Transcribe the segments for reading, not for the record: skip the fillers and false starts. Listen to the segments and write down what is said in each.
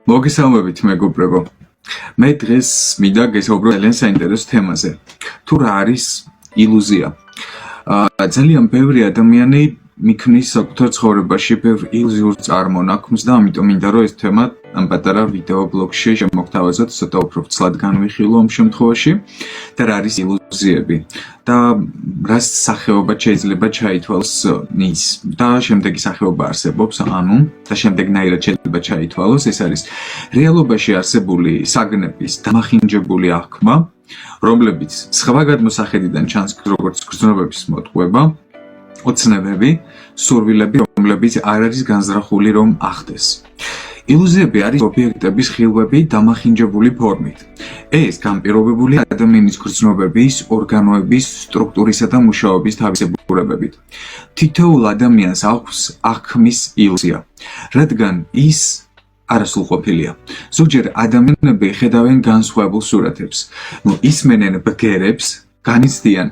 მოგესალმებით მეგობრებო. მე დღეს მინდა გესაუბრო ძალიან საინტერესო თემაზე. თუ რა არის ილუზია? ძალიან ბევრი ადამიანი მიქმნის საკუთარ ცხოვრებაში ბევრ ილუზიურ წარმონაქმნს და ამიტომ მინდა რომ ეს თემა ამ პატარა ვიდეო ბლოგში შემოგთავაზოთ, ცოტა უფრო ცლად განვიხილო ამ შემთხვევაში და რა არის ილუზიები და რას სახეობა შეიძლება ჩაითვალოს ის და შემდეგი სახეობა არსებობს, ანუ და შემდეგნაირად შეიძლება ჩაითვალოს, ეს არის რეალობაში არსებული საგნების დამახინჯებული აღქმა, რომლებიც სხვა გადმოსახედიდან ჩანს როგორც გრძნობების მოტყუება, ოცნებები, სურვილები, რომლებიც არ არის განზრახული რომ ახდეს. ილუზიები არის ობიექტების ხილვები დამახინჯებული ფორმით. ეს განპირობებულია ადამიანის გრძნობების, ორგანოების, სტრუქტურისა და მუშაობის თავისებურებებით. თითოეულ ადამიანს აქვს აღქმის ილუზია, რადგან ის არასრულყოფილია. ზოგჯერ ადამიანები ხედავენ განსხვავებულ სურათებს, ისმენენ ბგერებს, განიცდიან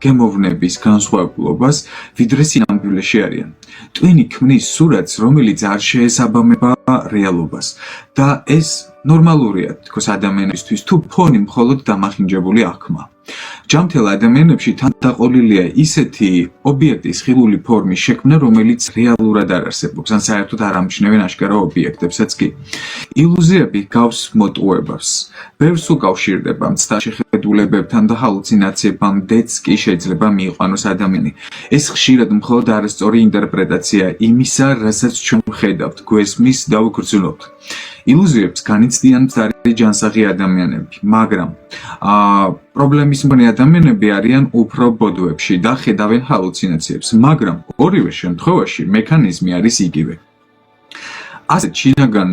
გემოვნების განსხვავებულობას, ვიდრე სინამდვილეში არიან. ტვინი ქმნის სურათს, რომელიც არ შეესაბამება რეალობას და ეს ნორმალურია თქოს ადამიანისთვის, თუ ფონი მხოლოდ დამახინჯებული აღქმა. ჯამთელ ადამიანებში თანდაყოლილია ისეთი ობიექტის ხილული ფორმის შექმნა, რომელიც რეალურად არ არსებობს, ან საერთოდ არ ამჩნევენ აშკარა ობიექტებსაც კი. ილუზიები გავს მოტყუებას. ბევრს უკავშირდება მცდა შეხედულებებთან და ჰალუცინაციებამდეც კი შეიძლება მიიყვანოს ადამიანი. ეს ხშირად მხოლოდ არასწორი ინტერპრეტაცია იმისა, რასაც ჩვენ ვხედავთ, გვესმის და ვგრძნობთ. ილუზიებს განიცდიან მცდარი ჯანსაღი ადამიანები, მაგრამ პრობლემის მქონე ადამიანები არიან უფრო ბოდოებში და ხედავენ ჰალუცინაციებს, მაგრამ ორივე შემთხვევაში მექანიზმი არის იგივე. ასეთ შინაგან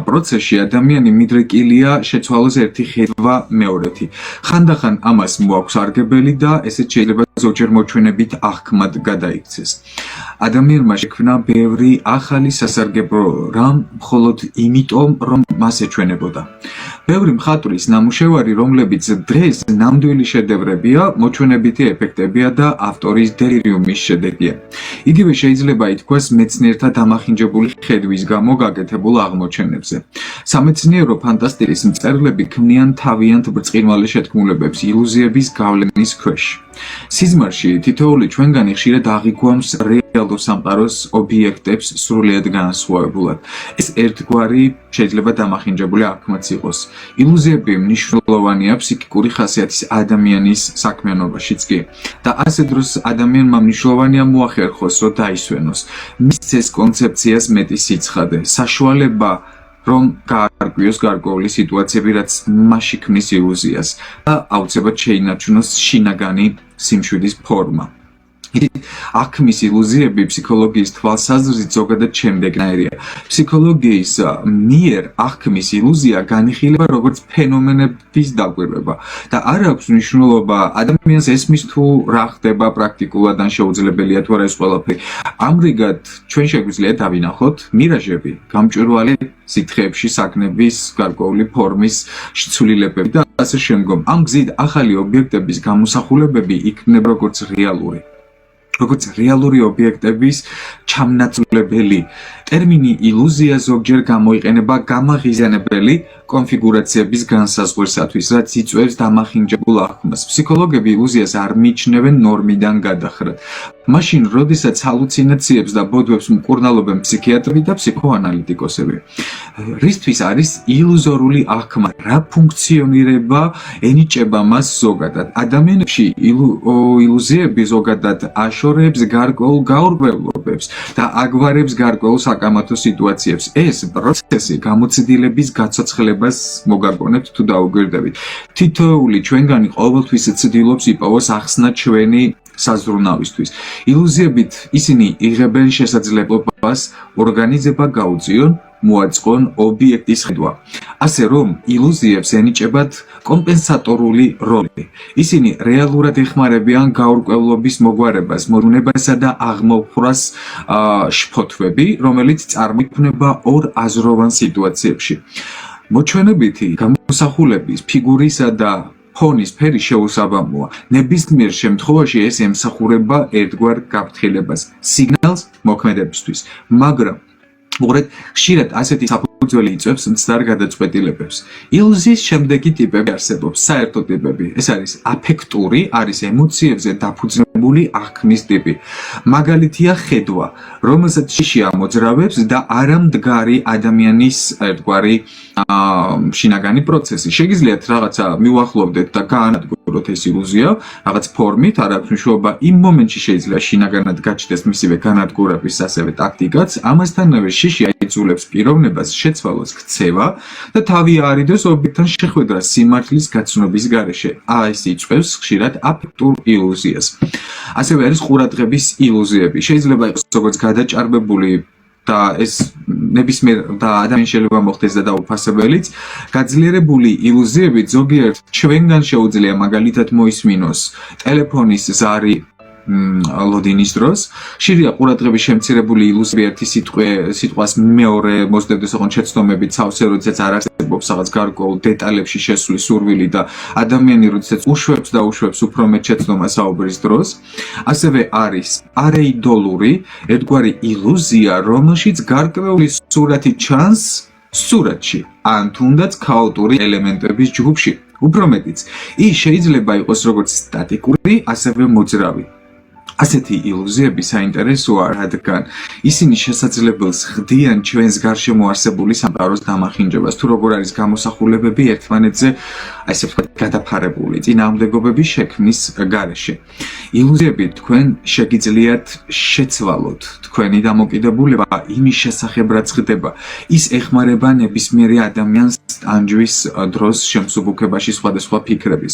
პროცესში ადამიანი მიდრეკილია შეცვალოს ერთი ხედვა მეორეთი. ხანდახან ამას მოაქვს არგებელი და ესეც შეიძლება ზოგჯერ მოჩვენებით აღქმად გადაიქცეს. ადამიანმა შექმნა ბევრი ახალი სასარგებლო რამ მხოლოდ იმიტომ, რომ მას ეჩვენებოდა. ბევრი მხატვრის ნამუშევარი, რომლებიც დღეს ნამდვილი შედევრებია, მოჩვენებითი ეფექტებია და ავტორის დელირიუმის შედეგია. იგივე შეიძლება ითქვას მეცნიერთა დამახინჯებული ხედვის გამო გაკეთებულ აღმოჩენებზე. სამეცნიერო ფანტასტიკის მწერლები ქმნიან თავიანთ ბრწყინვალე შეთქმულებებს ილუზიების გავლენის ქვეშ. სიზმარში თითოეული ჩვენგანი ხშირად აღიქვამს რეალურ სამყაროს ობიექტებს სრულიად განსხვავებულად. ეს ერთგვარი შეიძლება დამახინჯებული აღქმაც იყოს. ილუზიები მნიშვნელოვანია ფსიქიკური ხასიათის ადამიანის საქმიანობაშიც კი. და ასე დროს ადამიანმა მნიშვნელოვანია მოახერხოს, რომ დაისვენოს. მისცეს კონცეფციას მეტი სიცხადე, საშუალება რომ გაარკვიოს გარკვეული სიტუაციები, რაც მასში ქმნის ილუზიას და აუცილებლად შეინარჩუნოს შინაგანი სიმშვიდის ფორმა. აღქმის ილუზიები ფსიქოლოგიის თვალსაზრისით ზოგადად შემდეგნაირია. ფსიქოლოგიის მიერ აღქმის ილუზია განიხილება როგორც ფენომენების დაკვირვება და არ აქვს მნიშვნელობა ადამიანს ესმის თუ რა ხდება პრაქტიკულად ან შეუძლებელია თუ არა ეს ყველაფერი. ამრიგად ჩვენ შეგვიძლია დავინახოთ მირაჟები, გამჭვირვალე სითხეებში საგნების გარკვეული ფორმის ცვლილებები და ასე შემდგომ. ამ გზით ახალი ობიექტების გამოსახულებები იქნება როგორც რეალური ობიექტების ჩამნაწვლებელი. ტერმინი ილუზია ზოგჯერ გამოიყენება გამაღიზიანებელი კონფიგურაციების განსაზღვისათვის, რაც იწვევს დამახინჯებულ აღქმას. ფსიქოლოგები ილუზიას არ მიიჩნევენ ნორმიდან გადახრად. მაშინ, როდესაც ჰალუცინაციებს და ბოდვებს მკურნალობენ ფსიქიატრები და ფსიქოანალიტიკოსები. რისთვის არის ილუზორული აღქმა? რა ფუნქციონირება ენიჭება მას ზოგადად? ადამიანებში ილუზიები ზოგადად აშორებს გარკვეულ გაურკვევლობებს და აგვარებს გარკვეულ საკამათო სიტუაციებს. ეს პროცესი გამოცდილების გაცოცხლებას მოგაგონებთ თუ დაუგვირდებით. თითოეული ჩვენგანი ყოველთვის ცდილობს იპოვოს ახსნა ჩვენი საზრუნავისთვის. ილუზიებით ისინი იღებენ შესაძლებლობას ორგანიზება გაუწიონ, მოაწყონ ობიექტის ხედვა. ასე რომ ილუზიებს ენიჭებათ კომპენსატორული როლი. ისინი რეალურად ეხმარებიან გაურკვევლობის მოგვარებას, მორუნებასა და აღმოფხვრას შფოთვები, რომელიც წარმოიქმნება ორ აზროვან სიტუაციებში. მოჩვენებითი გამოსახულების ფიგურისა და ფონის ფერი შეუსაბამოა. ნებისმიერ შემთხვევაში ეს ემსახურება ერთგვარ გაფრთხილებას, სიგნალს მოქმედებისთვის, მაგრამ უყურეთ, ხშირად ასეთი საფუძველი იწვევს მცდარ გადაწყვეტილებებს. ილუზიის შემდეგი ტიპები არსებობს, საერთო ტიპები. ეს არის აფექტური, არის ემოციებზე დაფუძნებული აღქმის ტიპი. მაგალითია ხედვა, რომელსაც შიში ამოძრავებს და არა მდგარი ადამიანის ერთგვარი შინაგანი პროცესი. შეგიძლიათ რაღაცა მიუახლოვდეთ და გაანადგუროთ ეს ილუზია, რაღაც ფორმით, არ აქვს მნიშვნელობა, იმ მომენტში შეიძლება შინაგანად გაჩნდეს მისივე განადგურების ასევე ტაქტიკაც, ამასთანავე შიში აიძულებს პიროვნებას შეცვალოს ქცევა და თავი აარიდოს ობიექტთან შეხვედრა სიმართლის გაცნობის გარეშე. ეს იწვევს ხშირად აფექტურ ილუზიას. ასევე არის ყურადღების ილუზიები. შეიძლება იყოს როგორც გადაჭარბებული და ეს ნებისმიერ და ადამიანს შეიძლება მოხდეს და დაუფასებელიც, გაძლიერებული ილუზიები ზოგიერთ ჩვენგან შეუძლია მაგალითად მოისმინოს ტელეფონის ზარი ლოდინის დროს, ხშირია ყურადღების შემცირებული ილუზიები ერთი სიტყვას მეორე მოსდევდეს ოღონდ შეცდომებით სავსე, როდესაც არ არსებობს რაღაც გარკვეულ დეტალებში შესვლის სურვილი და ადამიანი როდესაც უშვებს და უშვებს უფრო მეტ შეცდომას საუბრის დროს. ასევე არის არეიდოლური ერთგვარი ილუზია, რომელშიც გარკვეული სურათი ჩანს სურათში, ან თუნდაც ქაოტური ელემენტების ჯგუფში. უფრო მეტიც, ის შეიძლება იყოს როგორც სტატიკური, ასევე მოძრავი. ასეთი ილუზიები საინტერესოა, რადგან ისინი შესაძლებელს ხდიან ჩვენს გარშემო არსებული სამყაროს დამახინჯებას, თუ როგორ არის გამოსახულებები ერთმანეთზე, ასე ვთქვათ, გადაფარებული წინააღმდეგობების შექმნის გარეშე. ილუზიები თქვენ შეგიძლიათ შეცვალოთ თქვენი დამოკიდებულება იმის შესახებ, რაც ხდება. ის ეხმარება ნებისმიერი ადამიანს ტანჯვის დროს შემსუბუქებაში სხვადასხვა ფიქრების.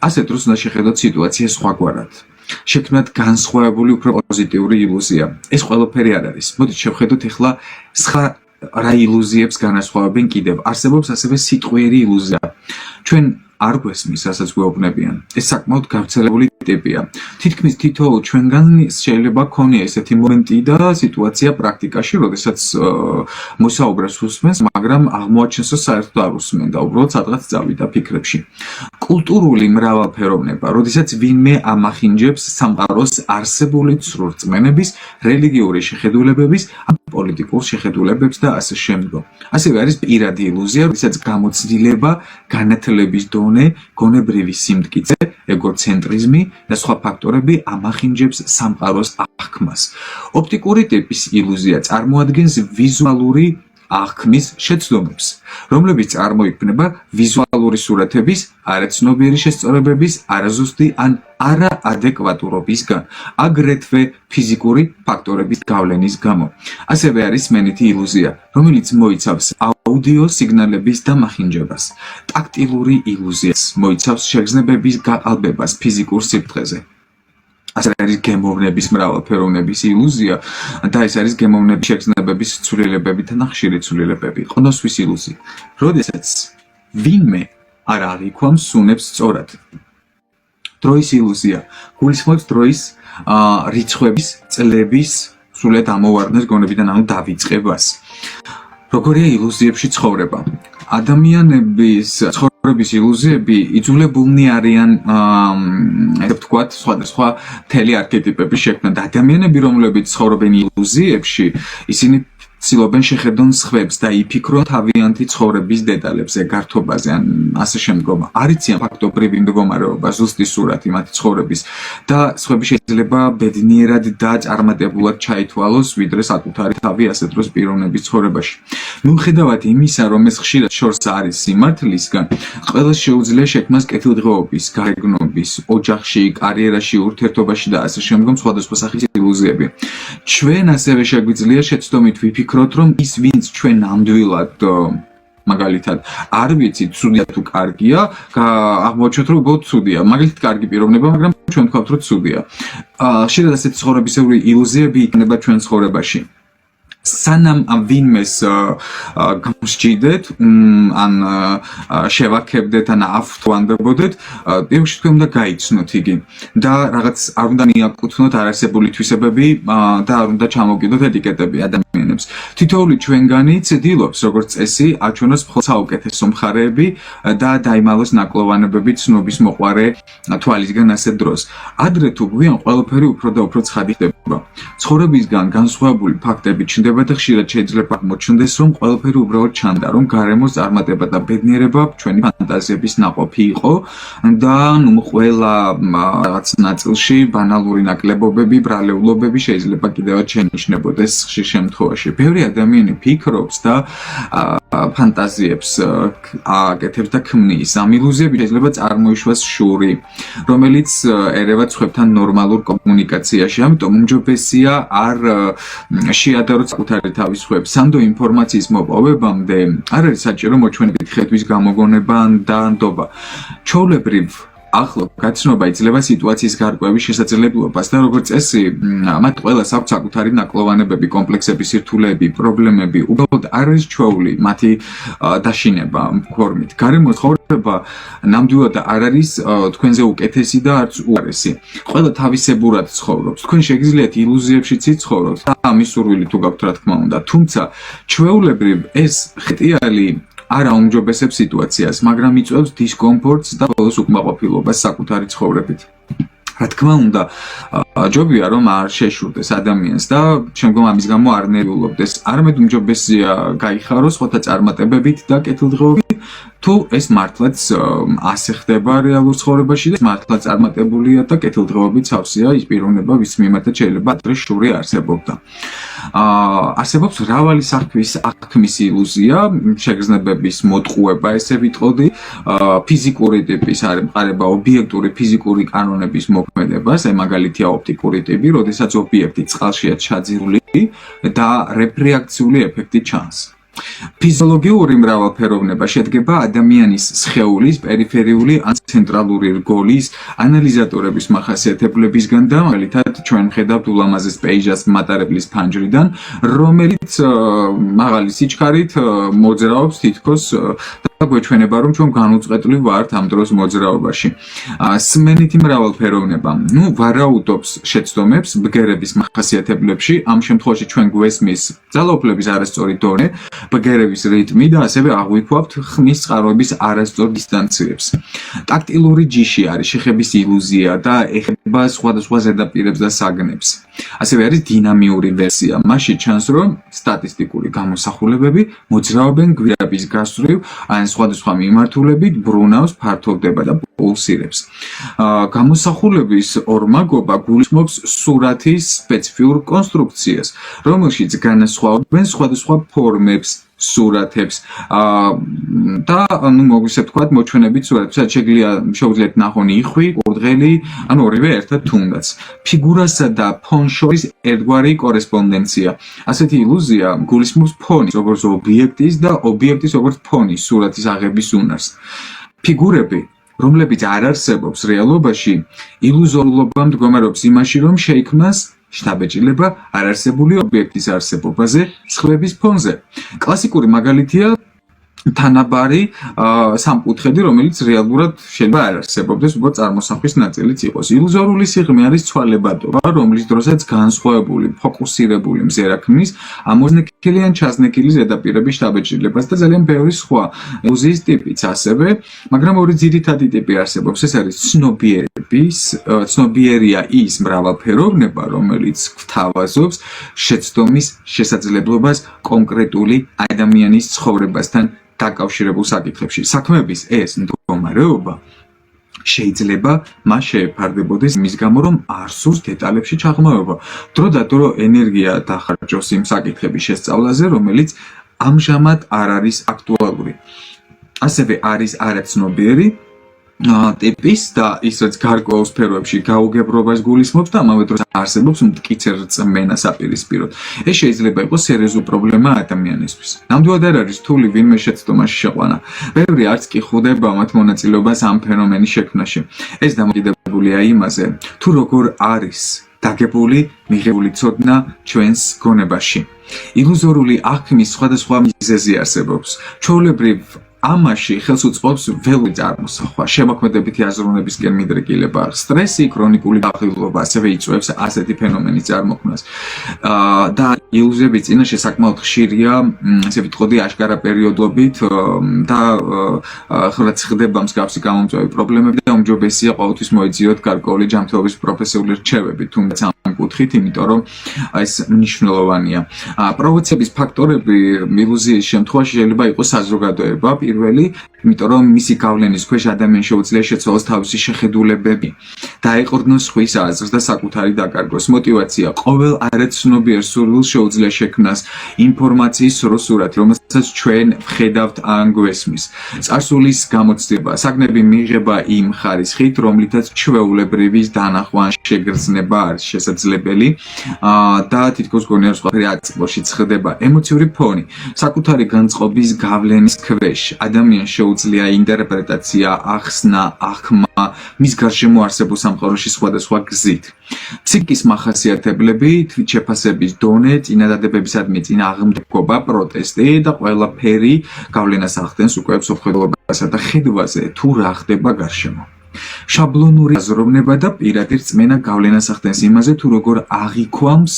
ასეთ დროს უნდა შეხედოთ სიტუაცია სხვაგვარად. შექმნათ განსხვავებული უფრო პოზიტიური ილუზია. ეს ყველაფერი არ არის. მოდით შევხედოთ ახლა სხვა რა ილუზიებს განასხვავებენ კიდევ. არსებობს ასევე სიტყვიერი ილუზია. ჩვენ არ გვესმის, რასაც გვეუბნებიან. ეს საკმაოდ გავრცელებული ტიპია. თითქმის თითოეულ ჩვენგან შეიძლება ქონია ესეთი მომენტი და სიტუაცია პრაქტიკაში, როდესაც მოსაუბრეს უსმენს, მაგრამ აღმოაჩენს, რომ საერთოდ არ უსმენ და უბრალოდ სადღაც წავიდა ფიქრებში. კულტურული მრავალფეროვნება, როდესაც ვინმე ამახინჯებს სამყაროს არსებული ცრურწმენების, რელიგიური შეხედულებების, პოლიტიკურ შეხედულებებს და ასე შემდგომ. ასევე არის პირადი ილუზია, როდესაც გამოცდილება, განათლების დონე, გონებრივი სიმტკიცე, ეგოცენტრიზმი და სხვა ფაქტორები ამახინჯებს სამყაროს აღქმას. ოპტიკური ტიპის ილუზია წარმოადგენს ვიზუალური აღქმის შეცდომებს, რომლებიც წარმოიქმნება ვიზუალური სურათების, არაცნობიერი შესწორებების, არაზუსტი ან არაადეკვატურობისგან, აგრეთვე ფიზიკური ფაქტორების გავლენის გამო. ასევე არის მენითი ილუზია, რომელიც მოიცავს აუდიო სიგნალების დამახინჯებას. ტაქტილური ილუზიას მოიცავს შეგრძნებების გაყალბებას ფიზიკურ სიბრტყეზე. ასე არის გემოვნების მრავალფეროვნების ილუზია და ეს არის გემოვნების შეგრძნებების ცვლილებებითა და ხშირი ცვლილებები. ყნოსვის ილუზია, როდესაც ვინმე არ აღიქვამს სუნებს სწორად. დროის ილუზია, გულისხმობს დროის რიცხვების, წლების სრულად ამოვარდნას გონებიდან, ანუ დავიწყებას. როგორია ილუზიებში ცხოვრება? ადამიანების ცხოვრების ილუზიები იძულებულნი არიან ესე ვთქვათ, სხვადასხვა მთელი არქეტიპების შექმნად. ადამიანები, რომლებიც ცხოვრობენ ილუზიებში, ისინი ცდილობენ შეხედონ სხვებს და იფიქრონ თავიანთი ცხოვრების დეტალებზე, გართობაზე, ან ასე შემდგომ. არ იციან ფაქტობრივი მდგომარეობა, ზუსტი სურათი მათი ცხოვრების და სხვები შეიძლება ბედნიერად და წარმატებულად ჩაითვალოს, ვიდრე საკუთარი თავი ასეთ დროს პიროვნების ცხოვრებაში. მიუხედავად იმისა, რომ ეს ხშირად შორს არის სიმართლისგან, ყველას შეუძლია შექმნას კეთილდღეობის, გარეგნობის, ოჯახში, კარიერაში, ურთიერთობაში და ასე შემდგომ სხვადასხვა სახის ილუზიები. ჩვენ ასევე შეგვიძლია შეცდომით ვიფიქროთ, რომ ის ვინც ჩვენ ნამდვილად მაგალითად არ ვიცით ცუდია თუ კარგია, აღმოჩნდეთ რომ უბრალოდ ცუდია. მაგალითად კარგი პიროვნება, მაგრამ ჩვენ ვთქვათ რომ ცუდია. ხშირად ასეთი ცხოვრებისეული ილუზიები იქნება ჩვენ ცხოვრებაში. სანამ ვინმეს გამსჯიდეთ, ან შევაქებდეთ, ან ავთვალდებოდეთ, პირველში თქვენ უნდა გაიცნოთ იგი და რაღაც არ უნდა მიაკუთვნოთ არასებული თვისებები და არ უნდა ჩამოვკიდოთ ეტიკეტები ადამიანებს. აშენებს. თითოეული ჩვენგანი ცდილობს, როგორც წესი, აჩვენოს მხოლოდ საუკეთესო მხარეები და დაიმალოს ნაკლოვანებები ცნობის მოყვარე თვალისგან ასეთ დროს. ადრე თუ გვიან ყველაფერი უფრო და უფრო ცხადი ხდება. ცხოვრებისგან განსხვავებული ფაქტები ჩნდება და ხშირად შეიძლება აღმოჩნდეს, რომ ყველაფერი უბრალოდ ჩანდა, რომ გარემოს წარმატება და ბედნიერება ჩვენი ფანტაზიების ნაყოფი იყო და ყველა რაღაც ნაწილში ბანალური ნაკლებობები, ბრალეულობები შეიძლება კიდევაც შენიშნებოდეს ხშირ შემთხვევაში. ბევრი ადამიანი ფიქრობს და ფანტაზიებს აკეთებს და ქმნის. ამ ილუზიები შეიძლება წარმოიშვას შური, რომელიც ერევა სხვებთან ნორმალურ კომუნიკაციაში. ამიტომ უმჯობესია არ შეადაროთ საკუთარი თავის სხვებს. სანდო ინფორმაციის მოპოვებამდე არ არის საჭირო მოჩვენებით ხედვის გამოგონება და ნდობა. ჩვეულებრივ ახლო გაცნობა იძლევა სიტუაციის გარკვევის შესაძლებლობას და როგორც წესი, მათ ყველას აქვს საკუთარი ნაკლოვანებები, კომპლექსები, სირთულეები, პრობლემები. უბრალოდ არ არის ჩვეული მათი დაშინება ფორმით. გარემოს ცხოვრება ნამდვილად არ არის თქვენზე უკეთესი და არც უარესი. ყველა თავისებურად ცხოვრობს. თქვენ შეგიძლიათ ილუზიებშიც იცხოვროთ და ამის სურვილი თუ გაქვთ, რა თქმა უნდა. თუმცა ჩვეულებრივ ეს ხტიალი არ აუმჯობესებს სიტუაციას, მაგრამ იწვევს დისკომფორტს და ბოლოს უკმაყოფილებას საკუთარი ცხოვრებით. რა თქმა უნდა, ჯობია რომ არ შეშურდეს ადამიანს და შემდგომ ამის გამო არ ნერვიულობდეს. არამედ უმჯობესია გაიხაროს სხვათა წარმატებებით და კეთილდღეობით, თუ ეს მართლაც ასე ხდება რეალურ ცხოვრებაში და მართლაც წარმატებულია და კეთილდღეობით სავსეა ის პიროვნება, ვის მიმართაც შეიძლება ადრე შური არსებობდა. არსებობს მრავალი საქმის ილუზია, შეგრძნებების მოტყუება, ესე ვიტყოდი, ფიზიკური ტიპის ემყარება ობიექტური ფიზიკური კანონების მოქმედებას, მაგალითია ოპტიკური ტიპი, როდესაც ობიექტი წყალშია ჩაძირული და რეფრაქციული ეფექტი ჩანს. ფიზიოლოგიური მრავალფეროვნება შედგება ადამიანის სხეულის, პერიფერიული ან ცენტრალური რგოლის, ანალიზატორების მახასიათებლებისგან და მაგალითად ჩვენ ხედავთ ულამაზეს პეიჟას მატარებლის ფანჯრიდან, რომელიც მაღალი სიჩქარით მოძრაობს თითქოს და გვეჩვენება, რომ ჩვენ განუწყვეტლივ ვართ ამ დროს მოძრაობაში. სმენითი მრავალფეროვნება, ვარაუდობს შეცდომებს ბგერების მახასიათებლებში, ამ შემთხვევაში ჩვენ გვესმის ძალაუფლების არასწორი დონე, ბგერების რიტმი და ასევე აღვიქვავთ ხმის წყაროების არასწორ დისტანციებს. ტაქტილური ჯიში არის შეხების ილუზია და ეხება სხვადასხვა ზედაპირებს და საგნებს. ასევე არის დინამიური ვერსია. მასში ჩანს, რომ სტატისტიკური გამოსახულებები მოძრაობენ გვირაბის გასწვრივ, ან სხვადასხვა მიმართულებით ბრუნავს, ფართოვდება და პულსირებს. გამოსახულების ორმაგობა გულისხმობს სურათის სპეციფიურ კონსტრუქციას, რომელშიც განასხვავებენ სხვადასხვა ფორმებს, სურათებს და ისე ვთქვათ, მოჩვენებით სურათებს, შეუძლიათ ნახონი იხვი, კურდღელი, ორივე ერთად თუნდაც. ფიგურასა და ფონს შორის ერთგვარი კორესპონდენცია. ასეთი ილუზია გულისხმობს ფონის, როგორც ობიექტის და ობიექტის როგორც ფონის სურათის აღების უნარს. ფიგურები, რომლებიც არ არსებობს რეალობაში, ილუზორულობა მდგომარეობს იმაში, რომ შეიქმნას შთაბეჭდილება არარსებული ობიექტის არსებობაზე სხვების ფონზე. კლასიკური მაგალითია თანაბარი სამკუთხედი, რომელიც რეალურად შეიძლება არ არსებობდეს, უბრალოდ წარმოსახვის ნაწილიც იყოს. ილუზორული სიღრმე არის ცვალებადობა, რომლის დროსაც განსხვავებული, ფოკუსირებული მზერა ქმნის ამოზნექილი ან ჩაზნექილი ზედაპირების შთაბეჭდილებას და ძალიან ბევრი სხვა ილუზიის ტიპიც ასევე, მაგრამ ორი ძირითადი ტიპი არსებობს. ეს არის ცნობიერია ის მრავალფეროვნება, რომელიც გვთავაზობს შეცდომის შესაძლებლობას კონკრეტული ადამიანის ცხოვრებასთან დაკავშირებულ საკითხებში. საქმეების ეს მდგომარეობა შეიძლება მას შეეფარდებოდეს იმის გამო, რომ არ სურს დეტალებში ჩაღრმავება. დრო და დრო ენერგია დახარჯოს იმ საკითხების შესწავლაზე, რომელიც ამჟამად არ არის აქტუალური. ასევე არის არაცნობიერი ტიპის და ის რაც გარკვეულ სფეროებში გაუგებრობას გულისხმობს და ამავე დროს არსებობს მტკიცე რწმენა საპირისპიროდ. ეს შეიძლება იყოს სერიოზული პრობლემა ადამიანისთვის. ნამდვილად არ არის რთული ვინმე შეცდომაში შეყვანა. ბევრი არც კი ხვდება მათ მონაწილეობას ამ ფენომენის შექმნაში. ეს დამოკიდებულია იმაზე, თუ როგორ არის დაგებული მიღებული ცოდნა ჩვენს გონებაში. ილუზორული აღქმის სხვადასხვა მიზეზი არსებობს. ჩვეულებრივ ამაში ხელს უწყობს ველური წარმოსახვა, შემოქმედებითი აზროვნებისკენ მიდრეკილება, სტრესი, ქრონიკული დაღლილობა, ასევე იწვევს ასეთი ფენომენის წარმოქმნას. და ილუზიების წინაშე საკმაოდ ხშირია, ესე ვიტყოდი, აშკარა პერიოდობით და ხოლმე ხდება მსგავსი გამომწვევი პრობლემები და უმჯობესია ყოველთვის მოიძიოთ გარკვეული ჯანმრთელობის პროფესიული რჩევები, თუმცა ამ კუთხით, იმიტომ რომ ეს მნიშვნელოვანია. პროვოცების ფაქტორები ილუზიის შემთხვევაში შეიძლება იყოს საზოგადოება პირველი, იმიტომ რომ მისი გავლენის ქვეშ ადამიანს შეუძლია შეცვალოს თავისი შეხედულებები, დაეყრდნოს სხვის აზრს და საკუთარი დაკარგოს. მოტივაცია ყოველ არაცნობიერ სურვილს შეუძლია შექმნას ინფორმაციის სრულ სურათი, რომელსაც ჩვენ ვხედავთ ან გვესმის. წარსულის გამოცდილება, საგნები მიიღება იმ ხარისხით, რომლითაც ჩვეულებრივის დანახვა ან შეგრძნება არის შესაძლებელი და თითქოს გონიერ სხვაფერი აწმოში ხდება ემოციური ფონი. საკუთარი განწყობის გავლენის ქვეშ ადამიანს შეუძლია ინტერპრეტაცია, ახსნა, აღქმა მის გარშემო არსებულ სამყაროში სხვადასხვა გზით. ფსიქიკის მახასიათებლები, თვითშეფასების დონე, წინადადებებისადმი წინააღმდეგობა, პროტესტი და ყველაფერი გავლენას ახდენს უკვე მსოფლმხედველობასა და ხედვაზე, თუ რა ხდება გარშემო. შაბლონური აზროვნება და პირადი რწმენა გავლენას ახდენს იმაზე, თუ როგორ აღიქვამს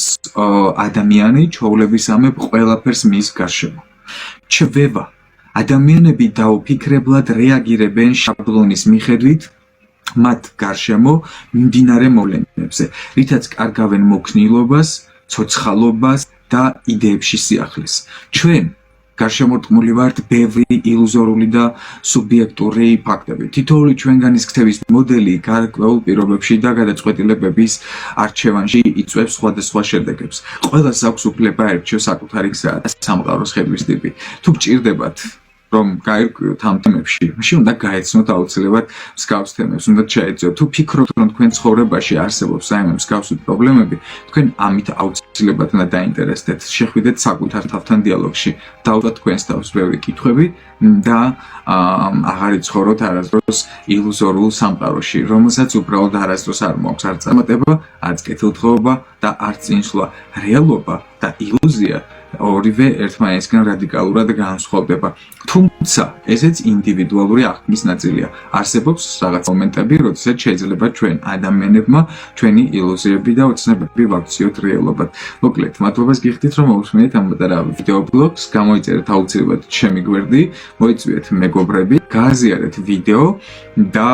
ადამიანი ჩვეულებისამებრ ყველაფერს მის გარშემო. ჩვევა ადამიანები დაუფიქრებლად რეაგირებენ შაბლონის მიხედვით მათ გარშემო მიმდინარე მოვლენებზე, რითაც კარგავენ მოქნილობას, ცოცხალობას და idეებში სიახლეს. ჩვენ გარშემორტყმული ვართ ბევრი ილუზორული და სუბიექტური ფაქტები. თითოეული ჩვენგანის ქცევის მოდელი გარკვეულ პირობებში და გადაწყვეტილებების არჩევანში იწვევს სხვადასხვა შედეგებს. ყველას აქვს უფლება ერჩიოს საკუთარი გზა და სამყაროს ხედვის ტიპი. თუ გჭირდებათ რომ გაირკვიოთ ამ თემებში, მაშინ უნდა გაეცნოთ აუცილებლად მსგავს თემებს, უნდა შეეძიოთ. თუ ფიქრობთ, რომ თქვენ ცხოვრებაში არსებობს საერთოდ მსგავსი პრობლემები, თქვენ ამით აუცილებლად უნდა დაინტერესდეთ. შეხვიდეთ საკუთარ თავთან დიალოგში, დაუდგათ თქვენს თავს ბევრი კითხვები და აღარ იცხოვროთ არასდროს ილუზორულ სამყაროში, რომელსაც უბრალოდ არასდროს არ მოაქვს არც წარმატება, არც კეთილდღეობა და არც წინსვლა. რეალობა და ილუზია ორივე ერთმანეთისგან რადიკალურად განსხვავდება. თუმცა ესეც ინდივიდუალური აღქმის ნაწილია. არსებობს რაღაც მომენტები, როდესაც შეიძლება ჩვენ ადამიანებმა ჩვენი ილუზიები და ოცნებები ვაქციოთ რეალობად. მოკლედ, მადლობას გიხდით, რომ მოусმინეთ ამ პატარა ვიდეო ბლოგს, გამოიწერეთ აუცილებლად ჩემი გვერდი, მოიწვიეთ მეგობრები, გააზიარეთ ვიდეო და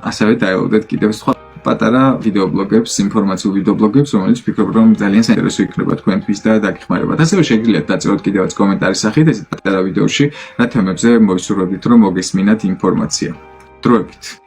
ასევე დაელოდეთ კიდევ სხვა პატარა ვიდეობლოგებს, ინფორმაციულ ვიდეობლოგებს, რომელიც ვფიქრობ, რომ ძალიან საინტერესო იქნება თქვენთვის და დაგეხმარებათ. ასევე შეგიძლიათ დაწეროთ კიდევაც კომენტარის სახით ეს პატარა ვიდეოში, რა თემებზე მოისურვებთ, რომ მოგესმინათ ინფორმაცია. დროებით.